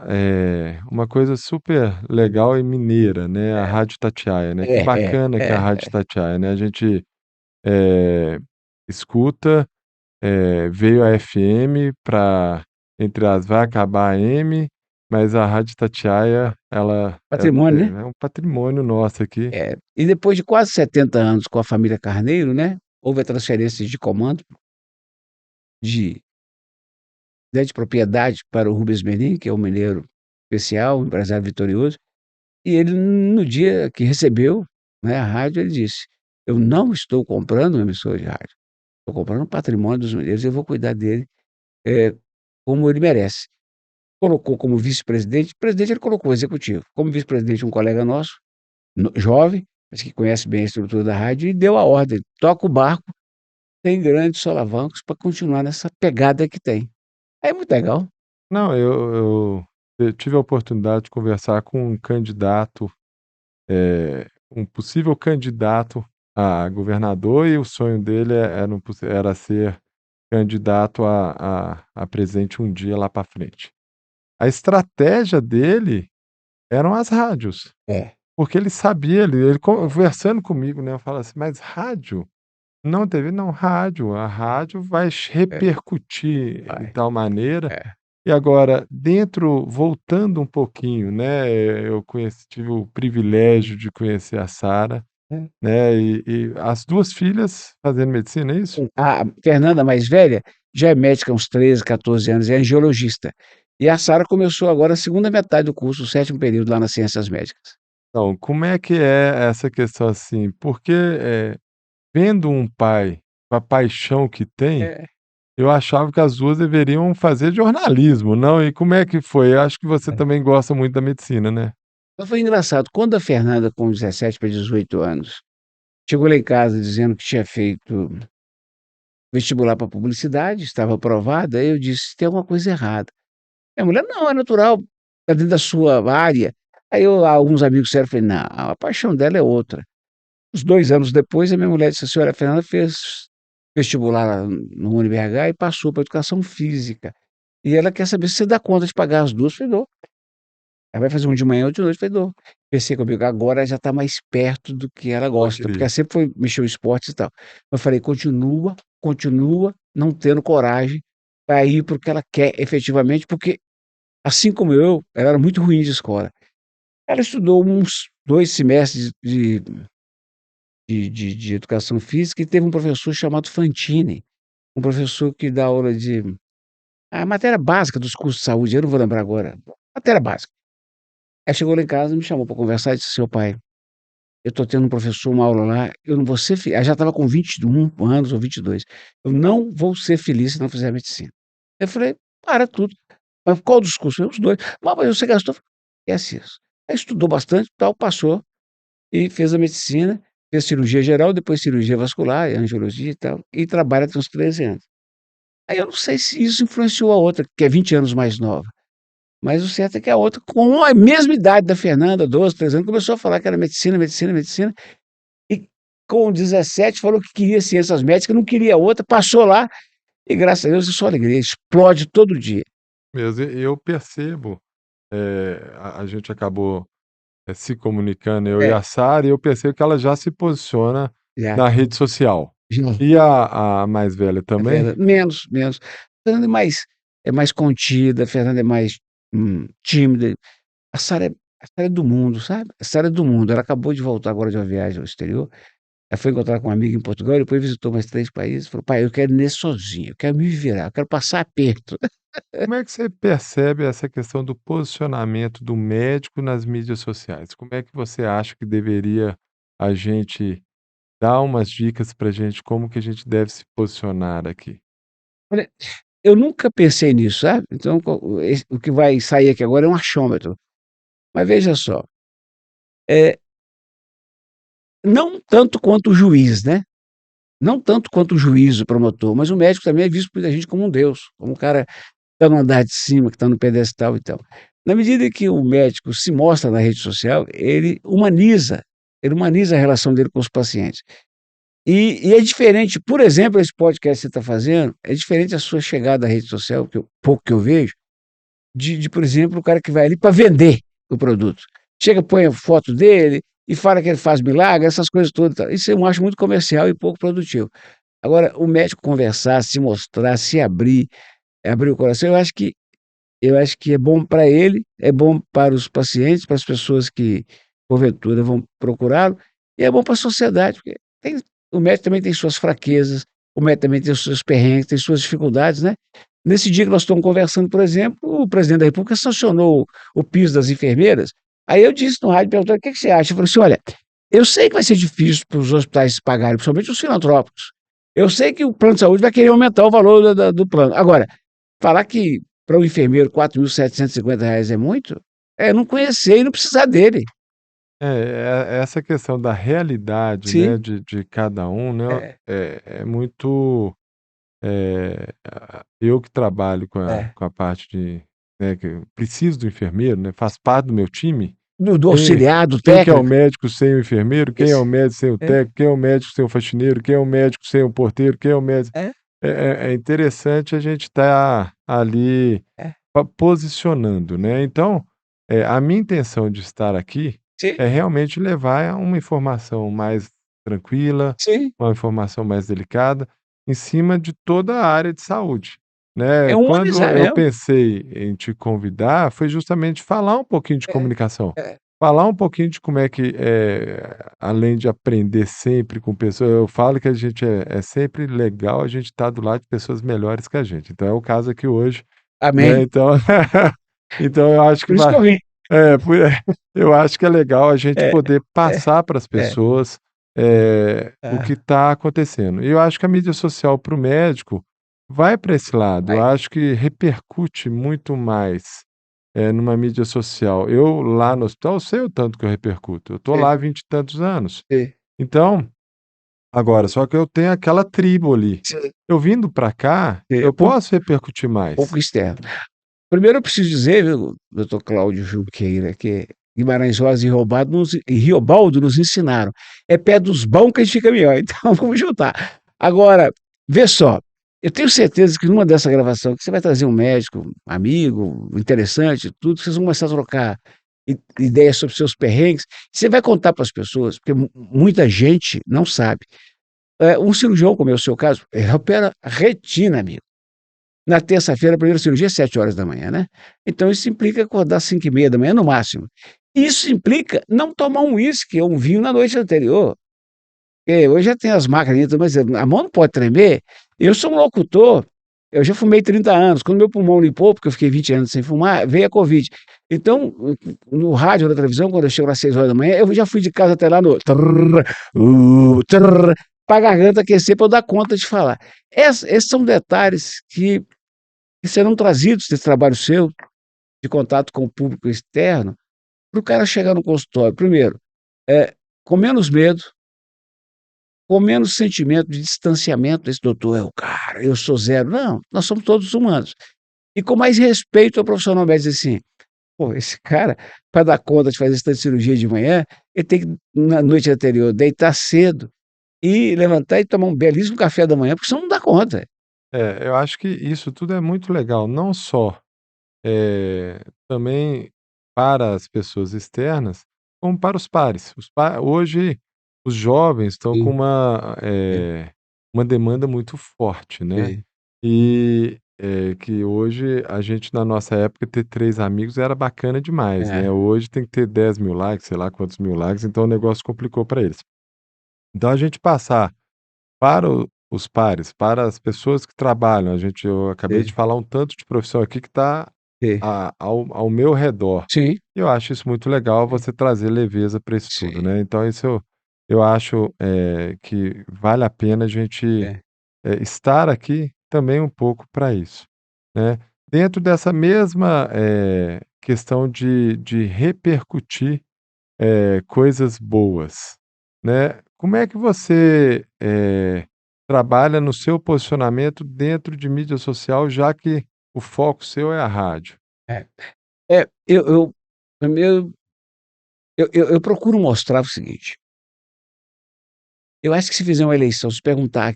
uma coisa super legal e mineira, né, a Rádio Itatiaia, né, que É, é, bacana que é a Rádio é. Itatiaia, né, a gente, eh, escuta, veio a FM para entre as vai acabar a AM, mas a Rádio Itatiaia ela Patrimônio, né? é um patrimônio nosso aqui. É. E depois de quase 70 anos com a família Carneiro, né, houve a transferência de comando de de propriedade para o Rubens Menin, que é um mineiro especial, um empresário vitorioso, e ele no dia que recebeu, né, a rádio, ele disse: "Eu não estou comprando uma emissora de rádio, estou comprando um patrimônio dos mineiros e eu vou cuidar dele, eh, como ele merece". Colocou como vice-presidente, presidente ele colocou o executivo, como vice-presidente um colega nosso, jovem, mas que conhece bem a estrutura da rádio e deu a ordem: "Toca o barco, tem grandes solavancos para continuar nessa pegada que tem". É muito legal. Não, eu tive a oportunidade de conversar com um candidato, um possível candidato a governador e o sonho dele era ser candidato a presidente um dia lá para frente. A estratégia dele eram as rádios, É, porque ele sabia, ele conversando comigo, né, eu falo assim: "Mas rádio? Não TV? Não, rádio. A rádio vai é, repercutir em vai, tal maneira". é. E agora, voltando um pouquinho, né, eu tive o privilégio de conhecer a Sara, É. né, e as 2 filhas fazendo medicina, é isso? A Fernanda, mais velha, já é médica há uns 13, 14 anos, é angiologista. E a Sara começou agora a segunda metade do curso, o 7º período lá nas ciências médicas. Então, como é que é essa questão, assim? Porque, vendo um pai com a paixão que tem, É, eu achava que as 2 deveriam fazer jornalismo, não? E como é que foi? Eu acho que você é. também gosta muito da medicina, né? Mas foi engraçado, quando a Fernanda com 17 para 18 anos, chegou lá em casa dizendo que tinha feito vestibular para publicidade, estava aprovada, aí eu disse: "Tem alguma coisa errada". Minha mulher: "Não, é natural, tá dentro da sua área". Aí alguns amigos disseram, falei: "Não, a paixão dela é outra". Uns 2 anos depois, a minha mulher disse assim: "Olha, a Fernanda fez vestibular lá no UniBH e passou para educação física, e ela quer saber se você dá conta de pagar as 2". Falei: "Dou". Ela vai fazer um de manhã, outro de noite. Falei: "Dou". Pensei comigo, agora já está mais perto do que ela Ela gosta, porque queria. ela sempre foi mexeu em esportes e tal. Eu falei: "Continua, continua não tendo coragem para ir para o que ela quer efetivamente", porque, assim como eu, ela era muito ruim de escola. Ela estudou uns 2 semestres de educação física e teve um professor chamado Fantini, um professor que dá aula de a matéria básica dos cursos de saúde, eu não vou lembrar agora, matéria básica. Aí chegou lá em casa, me chamou para conversar e disse: "Seu pai, eu estou tendo um professor, uma aula lá, eu não vou ser fe", ela já estava com 21 anos ou 22. "Eu não vou ser feliz se não fizer medicina". Eu falei: "Para tudo". "Mas qual dos cursos?". "Os 2". Mas você gastou". Esquece isso. Aí estudou bastante, tal, passou e fez a medicina, fez cirurgia geral, depois cirurgia vascular, angiologia e tal, e trabalha tem uns 13 anos. Aí eu não sei se isso influenciou a outra, que é 20 anos mais nova, mas o certo é que a outra, com a mesma idade da Fernanda, 12, 13 anos, começou a falar que era medicina, medicina, medicina, e com 17 falou que queria ciências médicas, não queria outra, passou lá e graças a Deus é só alegria, explode todo dia. Mesmo, e eu percebo, a gente acabou, se comunicando, eu e É, a Sara, e eu percebo que ela já se posiciona já, na rede social. já, E a mais velha a também? Fernanda menos, menos. A Fernanda é mais contida, a Fernanda é mais, tímida, a Sara é a história do mundo, sabe, a história do mundo. Ela acabou de voltar agora de uma viagem ao exterior, ela foi encontrar com uma amiga em Portugal e depois visitou mais 3 países, falou: "Pai, eu quero ir nesse sozinho, eu quero me virar, eu quero passar aperto". Como é que você percebe essa questão do posicionamento do médico nas mídias sociais? Como é que você acha que deveria a gente dar umas dicas pra gente, como que a gente deve se posicionar aqui? Olha, eu nunca pensei nisso, sabe, então o que vai sair aqui agora é um achômetro. Mas veja só, eh, não tanto quanto o juiz, né, não tanto quanto o juiz, o promotor, mas o médico também é visto por muita gente como um deus, como um cara que está no andar de cima, que está no pedestal e tal. Na medida que o médico se mostra na rede social, ele humaniza a relação dele com os pacientes. E é diferente, por exemplo, esse podcast que você está fazendo, é diferente a sua chegada à rede social, que eu pouco que eu vejo, por exemplo, o cara que vai ali para vender o produto. Chega, põe a foto dele e fala que ele faz milagre, essas coisas todas e tal. Isso eu acho muito comercial e pouco produtivo. Agora, o médico conversar, se mostrar, se abrir, abrir o coração, eu acho que é bom para ele, é bom para os pacientes, para as pessoas que porventura vão procurá-lo, e é bom para a sociedade, porque o médico também tem suas fraquezas, o médico também tem os seus perrengues, tem suas dificuldades, né. Nesse dia que nós estamos conversando, por exemplo, o presidente da república sancionou o piso das enfermeiras, aí eu disse no rádio, perguntaram: "O que você acha?" Eu falei assim: "Olha, eu sei que vai ser difícil para os hospitais pagarem, principalmente os filantrópicos. Eu sei que o plano de saúde vai querer aumentar o valor do plano. Agora, falar que para um enfermeiro R$ 4.750 é muito, é não conhecer e não precisar dele". Essa questão da realidade, né, Sim, de cada um, né, é, é muito, eu que trabalho com a é. com a parte de, né, que eu preciso do enfermeiro, né, faz parte do meu time. Do Quem auxiliar, do quem que é o técnico. médico sem o enfermeiro? Quem é Esse o médico sem o é, técnico? Quem é o médico sem o faxineiro? Quem é o médico sem o porteiro? Quem é o médico, é, é interessante a gente estar ali é. posicionando, né. Então, a minha intenção de estar aqui Sim, é realmente levar uma informação mais tranquila, sim. uma informação mais delicada, em cima de toda a área de saúde, É né. Quando humanizar eu mesmo. pensei em te convidar, foi justamente falar um pouquinho de É, comunicação, é. falar um pouquinho de como é que, além de aprender sempre com pessoas, eu falo que a gente é sempre legal a gente estar do lado de pessoas melhores que a gente, então é o caso aqui hoje, né, Amém. então então eu acho que Por isso que vai, eu vim. eu acho que é legal a gente É, poder é, passar para as é. pessoas, o que Ah, está acontecendo. E eu acho que a mídia social para o médico vai para esse lado, eu vai. acho que repercute muito mais, numa mídia social. Eu lá no hospital sei o tanto que eu repercuto, eu estou Sim, lá há 20 e tantos anos. sim, Então, agora, só que eu tenho aquela tribo ali. sim. Eu vindo para cá, eu posso repercutir mais. Público externo. Primeiro eu preciso dizer, viu, doutor Cláudio Junqueira, que Guimarães Rosa e Riobaldo nos ensinaram: "É pé dos bons que a gente fica melhor", então vamos juntar. Agora, vê só, eu tenho certeza que numa dessa gravação que você vai trazer um médico, amigo, interessante, tudo, vocês vão começar a trocar ideias sobre seus perrengues, você vai contar para as pessoas, porque muita gente não sabe. Um cirurgião, como é o seu caso, ele opera retina, amigo. Na terça-feira, a primeira cirurgia é 7 horas da manhã, né. Então isso implica acordar às 5h30 da manhã no máximo. Isso implica não tomar um uísque ou um vinho na noite anterior. Hoje já tem as máquinas, mas a mão não pode tremer. Eu sou um locutor, eu já fumei 30 anos, quando meu pulmão limpou, porque eu fiquei 20 anos sem fumar, veio a covid. Então, no rádio ou na televisão, quando eu chego às 6 horas da manhã, eu já fui de casa até lá no trrr, trrr, pra garganta aquecer para eu dar conta de falar. Esses são detalhes que serão trazidos desse trabalho seu, de contato com o público externo, para o cara chegar no consultório, primeiro, com menos medo, com menos sentimento de distanciamento, esse doutor é o cara, eu sou zero. Não, nós somos todos humanos. E com mais respeito ao profissional médico, dizer assim: "Pô, esse cara, para dar conta de fazer essa cirurgia de manhã, ele tem que, na noite anterior, deitar cedo e levantar e tomar um belíssimo café da manhã, porque senão não dá conta". Eu acho que isso tudo é muito legal, não só, também para as pessoas externas, como para os pares. Hoje os jovens estão com Sim, sim, uma demanda muito forte, né. sim. E que hoje a gente, na nossa época, ter 3 amigos era bacana demais, né, É, hoje tem que ter 10.000 likes, sei lá quantos mil likes, então o negócio complicou para eles. Então a gente passar para os pares, para as pessoas que trabalham, eu acabei de sim, falar um tanto de profissão aqui que está sim. ao meu redor. Sim, E eu acho isso muito legal, sim, você trazer leveza para isso tudo, sim, né. Então isso eu acho, que vale a pena a gente, é, estar aqui também um pouco para isso, né. Dentro dessa mesma, questão de repercutir coisas boas, né. Como é que você, trabalha no seu posicionamento dentro de mídia social, já que o foco seu é a rádio? é. Eu primeiro eu procuro mostrar o seguinte, eu acho que se fizer uma eleição, se perguntar,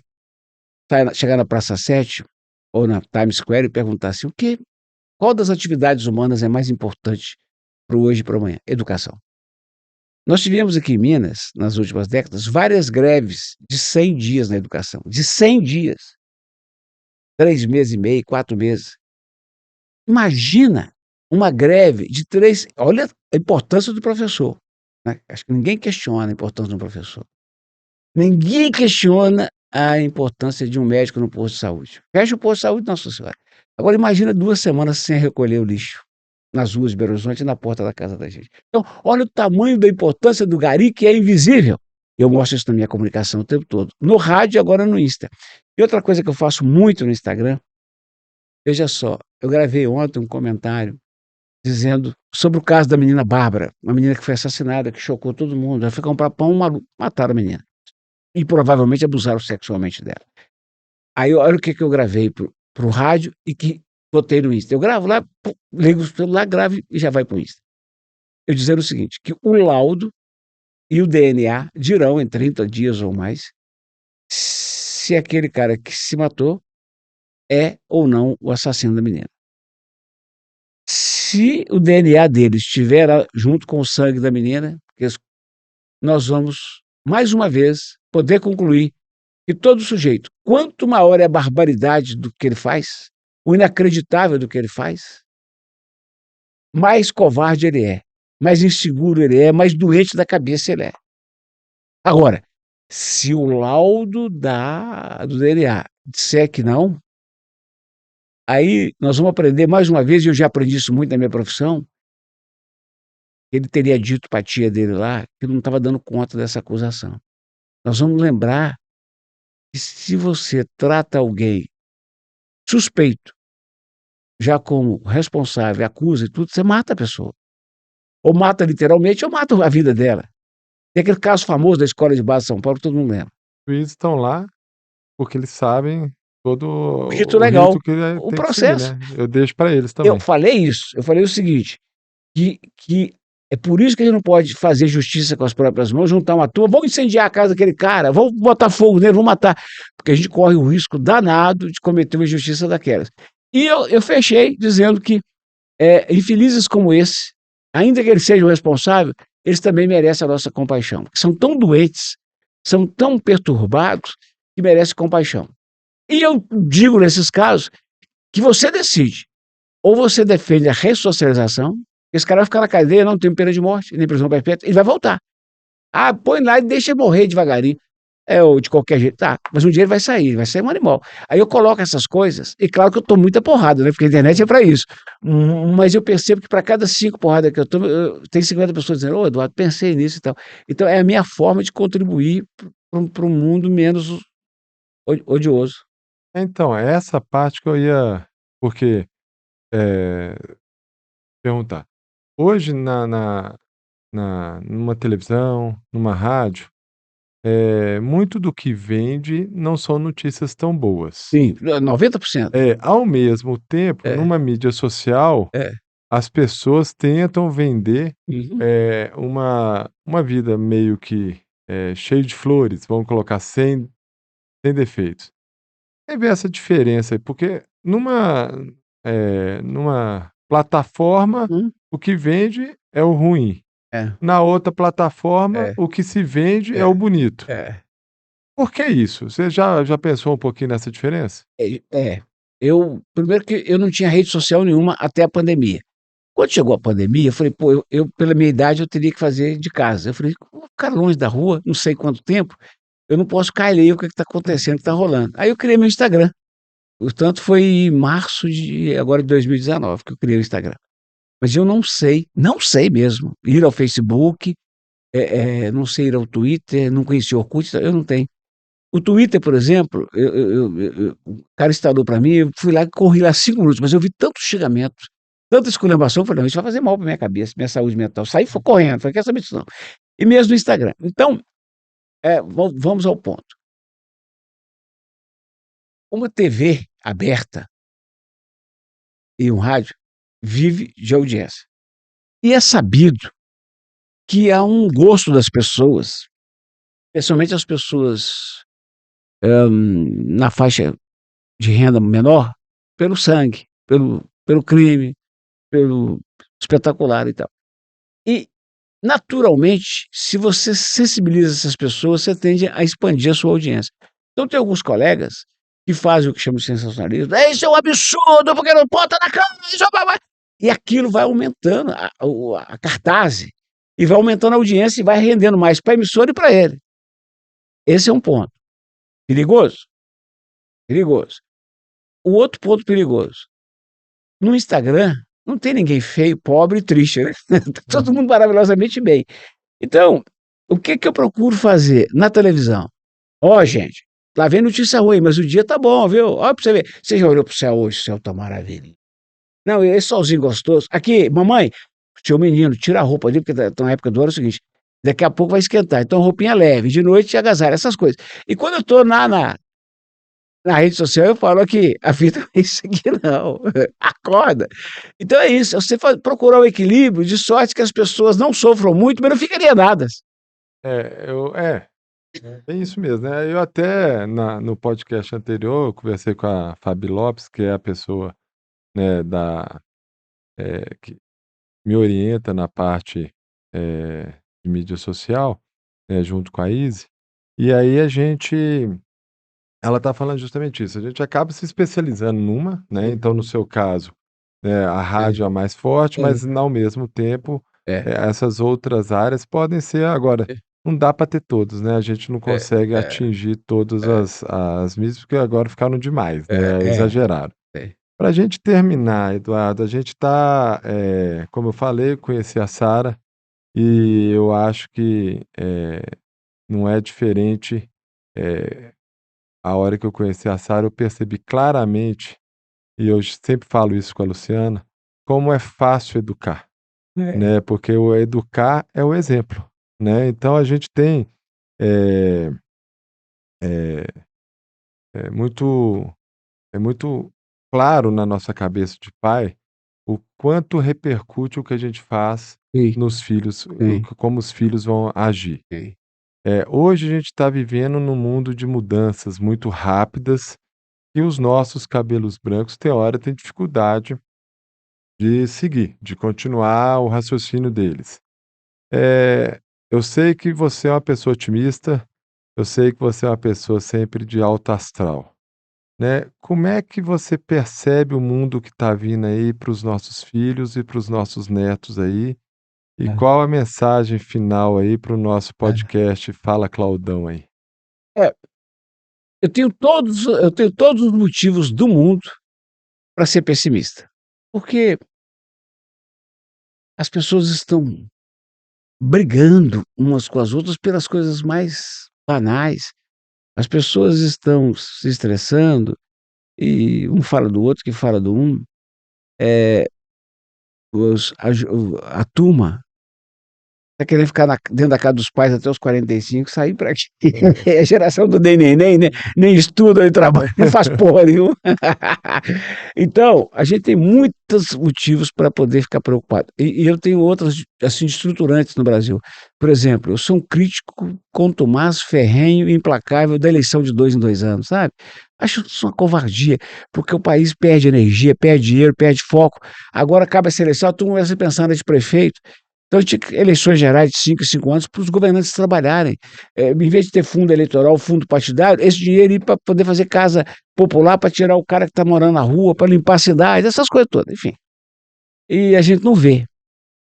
chegar na Praça 7 ou na Times Square e perguntar assim: qual das atividades humanas é mais importante para o hoje e para o amanhã? Educação. Nós tivemos aqui em Minas, nas últimas décadas, várias greves de 100 dias na educação, de 100 dias, 3 meses e meio, 4 meses. Imagina uma greve de 3, olha a importância do professor, né, acho que ninguém questiona a importância do professor. Ninguém questiona a importância de um médico no posto de saúde. Fecha o posto de saúde, nossa senhora. Agora imagina 2 semanas sem recolher o lixo, nas ruas de Belo Horizonte e na porta da casa da gente. Então, olha o tamanho da importância do gari que é invisível. Eu mostro isso na minha comunicação o tempo todo, no rádio e agora no Insta. E outra coisa que eu faço muito no Instagram, veja só, eu gravei ontem um comentário dizendo sobre o caso da menina Bárbara, uma menina que foi assassinada, que chocou todo mundo. Ela foi comprar pão, mataram a menina. E provavelmente abusaram sexualmente dela. Aí olha o que que eu gravei para o rádio e que botei no Insta. Eu gravo lá, pum, ligo o celular, gravo e já vai para o Insta. Eu dizendo o seguinte, que o laudo e o DNA dirão em 30 dias ou mais, se aquele cara que se matou é ou não o assassino da menina. Se o DNA dele estiver junto com o sangue da menina, nós vamos, mais uma vez, poder concluir que todo sujeito, quanto maior é a barbaridade do que ele faz, o inacreditável do que ele faz, mais covarde ele é, mais inseguro ele é, mais doente da cabeça ele é. Agora, se o laudo do DNA disser que não, aí nós vamos aprender mais uma vez, e eu já aprendi isso muito na minha profissão, ele teria dito para a tia dele lá que não estava dando conta dessa acusação. Nós vamos lembrar que se você trata alguém suspeito, já como responsável, acusa e tudo, você mata a pessoa. Ou mata literalmente ou mata a vida dela. Tem aquele caso famoso da escola de base de São Paulo que todo mundo lembra. Os juízes estão lá, porque eles sabem todo O rito o legal, rito que o tem que seguir, processo. né. Eu deixo para eles Eu também. falei isso, eu falei o seguinte, que é por isso que a gente não pode fazer justiça com as próprias mãos, juntar uma turma, vamos incendiar a casa daquele cara, vamos botar fogo nele, vamos matar, porque a gente corre o risco danado de cometer uma injustiça daquelas. E eu fechei dizendo que, infelizes como esse, ainda que eles sejam responsáveis, eles também merecem a nossa compaixão, porque são tão doentes, são tão perturbados, que merecem compaixão. E eu digo nesses casos que você decide. Ou você defende a ressocialização, esse cara vai ficar na cadeia, não tem pena de morte, nem prisão perpétua, ele vai voltar. Ah, põe lá e deixa ele morrer devagarinho. Ou de qualquer jeito. Tá, mas um dia ele vai sair um animal. Aí eu coloco essas coisas, e claro que eu tomo muita porrada, né? Porque a internet é para isso. Mas eu percebo que para cada 5 porradas que eu tomo, tem 50 pessoas dizendo, ô Eduardo, pensei nisso e tal. Então é a minha forma de contribuir para um mundo menos odioso. Então, é essa parte que eu ia porque, eh, perguntar. Hoje numa televisão, numa rádio, muito do que vende não são notícias tão boas. Sim, 90%. Ao mesmo tempo, É, numa mídia social, é. as pessoas tentam vender, Uhum. uma vida meio que, cheio de flores, vamos colocar sem defeitos. Aí vê essa diferença aí, porque numa plataforma, Hum, o que vende é o ruim, é, na outra plataforma, é, o que se vende é é, o bonito. é. Por que isso? Você já pensou um pouquinho nessa diferença? É, primeiro que eu não tinha rede social nenhuma até a pandemia. Quando chegou a pandemia, eu falei: "Pô, pela minha idade, eu teria que fazer de casa". Eu falei: "Vou ficar longe da rua, não sei quanto tempo, eu não posso ficar alheio ao que está acontecendo, o que está rolando". Aí eu criei meu Instagram. Portanto, foi em março de 2019 que eu criei o Instagram. Mas eu não sei mesmo, ir ao Facebook, não sei ir ao Twitter, não conheci o Orkut, então eu não tenho. O Twitter, por exemplo, o cara instalou para mim, eu fui lá e corri lá 5 minutos, mas eu vi tanto xingamento, tanta esculhambação, eu falei: "Não, isso vai fazer mal para minha cabeça, minha saúde mental". Saí fui correndo, falei: "Quer saber disso não". E mesmo no Instagram. Então, vamos ao ponto. Uma TV aberta e um rádio vive de audiência. E é sabido que há um gosto das pessoas, especialmente as pessoas, na faixa de renda menor, pelo sangue, pelo crime, pelo espetacular e tal. E, naturalmente, se você sensibiliza essas pessoas, você tende a expandir a sua audiência. Então tem alguns colegas que fazem o que chamam de sensacionalismo: Isso é um absurdo, porque não pode estar na cama, isso é blá, blá". E aquilo vai aumentando a cartaz, e vai aumentando a audiência e vai rendendo mais para a emissora e para ele. Esse é um ponto. Perigoso? Perigoso. O outro ponto perigoso: no Instagram não tem ninguém feio, pobre e triste, né? Tá todo mundo maravilhosamente bem. Então, o que que eu procuro fazer na televisão? Ó, gente, lá vem notícia ruim, mas o dia tá bom, viu? Ó, pra você ver. Você já olhou pro céu hoje? O céu tá maravilha. Não, esse solzinho gostoso. Aqui, mamãe, seu menino, tira a roupa ali, porque tá na época do ano é o seguinte: daqui a pouco vai esquentar. Então, roupinha leve, de noite agasalho, essas coisas. E quando eu tô na rede social, eu falo aqui, a vida não é isso aqui, não. Acorda. Então é isso, você procurar o equilíbrio de sorte que as pessoas não sofram muito, mas não fiquem alienadas. É isso mesmo, né. Eu até no podcast anterior, eu conversei com a Fabi Lopes, que é a pessoa, né, que me orienta na parte, de mídia social, né, junto com a Ize, e aí ela tá falando justamente isso, a gente acaba se especializando numa, né, então no Uhum. seu caso, né, a É, rádio é a mais forte, é, mas ao mesmo tempo, é, essas outras áreas podem ser agora, é, não dá para ter todos, né, a gente não é, consegue é, atingir todas é, as mídias, porque agora ficaram demais, é, né, é, exageraram. é. Para a gente terminar, Eduardo, a gente tá, como eu falei, eu conheci a Sara, e eu acho que, não é diferente, eh a hora que eu conheci a Sara, eu percebi claramente, e eu sempre falo isso com a Luciana, como é fácil educar, É, né, porque o educar é o exemplo, né. Então a gente tem, eh eh, é muito é muito claro na nossa cabeça de pai, o quanto repercute o que a gente faz sim, nos filhos, sim, como os filhos vão agir. sim. Hoje a gente está vivendo num mundo de mudanças muito rápidas, e os nossos cabelos brancos, tem hora, tem dificuldade de seguir, de continuar o raciocínio deles. Eu sei que você é uma pessoa otimista, eu sei que você é uma pessoa sempre de alto astral, né. Como é que você percebe o mundo que está vindo aí para os nossos filhos e para os nossos netos aí? E É, qual a mensagem final aí para o nosso é. podcast Fala Claudão aí? É, eu tenho todos os motivos do mundo para ser pessimista, porque as pessoas estão brigando umas com as outras pelas coisas mais banais. As pessoas estão se estressando e um fala do outro, que fala do um. Eh, a turma tá querendo ficar dentro da casa dos pais até os 45, sair pra quê? É a geração do nem neném, né, nem estuda, nem trabalha, nem faz porra nenhuma. Então, a gente tem muitos motivos para poder ficar preocupado. E eu tenho outras, assim, estruturantes no Brasil. Por exemplo, eu sou um crítico contumaz, ferrenho e implacável da eleição de 2 em 2 anos, sabe. Acho isso uma covardia, porque o país perde energia, perde dinheiro, perde foco. Agora acaba a eleição, a turma começa a pensar nesse prefeito. Então tinha eleições gerais de 5 em 5 anos para os governantes trabalharem. Em vez de ter fundo eleitoral, fundo partidário, esse dinheiro ia para poder fazer casa popular, para tirar o cara que está morando na rua, para limpar a cidade, essas coisas todas, enfim. E a gente não vê.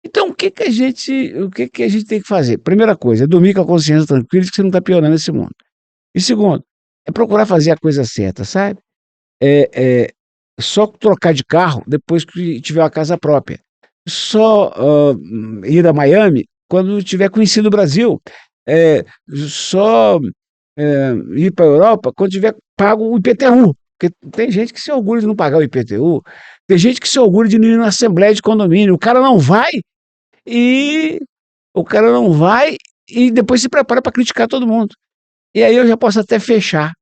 Então o que que a gente tem que fazer? Primeira coisa, é dormir com a consciência tranquila de que você não está piorando esse mundo. E segundo, é procurar fazer a coisa certa, sabe? É, é, só trocar de carro depois que tiver uma casa própria. Só ir a Miami quando tiver conhecido o Brasil. É, só ir para a Europa quando tiver pago o IPTU. Porque tem gente que se orgulha de não pagar o IPTU, tem gente que se orgulha de não ir na assembleia de condomínio. E o cara não vai e depois se prepara para criticar todo mundo. E aí eu já posso até fechar,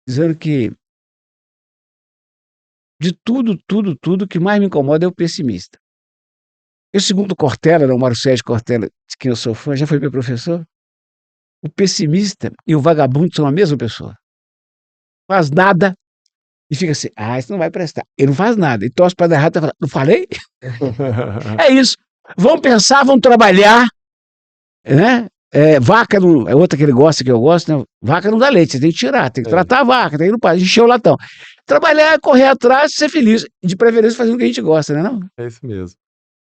dizendo que de tudo, que mais me incomoda é o pessimista. Eu, segundo Cortella, não, Mário Sérgio Cortella, de quem eu sou fã, já foi meu professor, o pessimista e o vagabundo são a mesma pessoa. Faz nada e fica assim, isso não vai prestar. Ele não faz nada, e torce para dar errado, tá falando, não falei? É isso. Vão pensar, vão trabalhar, né? Vaca não, é outra que ele gosta, que eu gosto, né? Vaca não dá leite, você tem que tirar, tem que É, tratar a vaca, tem que não encher o latão. Trabalhar, correr atrás, ser feliz, de preferência fazendo o que a gente gosta, né não? é isso mesmo.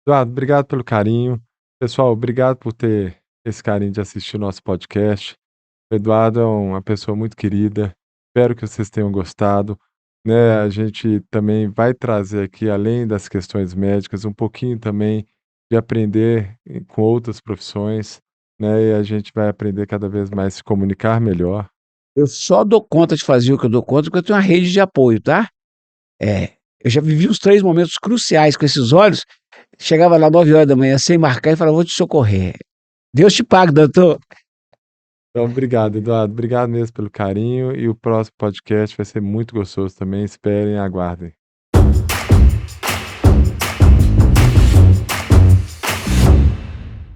Eduardo, obrigado pelo carinho. Pessoal, obrigado por ter esse carinho de assistir o nosso podcast. O Eduardo é uma pessoa muito querida. Espero que vocês tenham gostado, né? A gente também vai trazer aqui, além das questões médicas, um pouquinho também de aprender com outras profissões, né? E a gente vai aprender cada vez mais a se comunicar melhor. Eu só dou conta de fazer o que eu dou conta porque eu tenho uma rede de apoio, tá? É, eu já vivi uns 3 momentos cruciais com esses olhos, chegava lá 9 horas da manhã sem marcar e falava: "Vou te socorrer". Deus te pague, doutor. Então, obrigado, Eduardo. Obrigado mesmo pelo carinho. E o próximo podcast vai ser muito gostoso também. Esperem e aguardem.